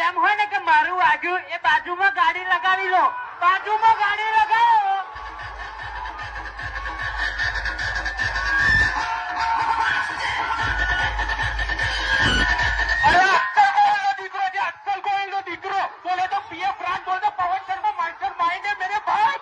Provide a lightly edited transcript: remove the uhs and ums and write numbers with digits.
એમ હોય ને કે મારું વાગ્યું એ બાજુમાં ગાડી લગાવી લો, બાજુમાં ગાડી લગાવો. અરે અક્કલ ગોયલ નો દીકરો છે, અક્કલ ગોયલ નો દીકરો બોલે તો પીએફ રાજ બોલે તો પવન શર્મા માસ્ટર માઇન્ડ है मेरे भाई.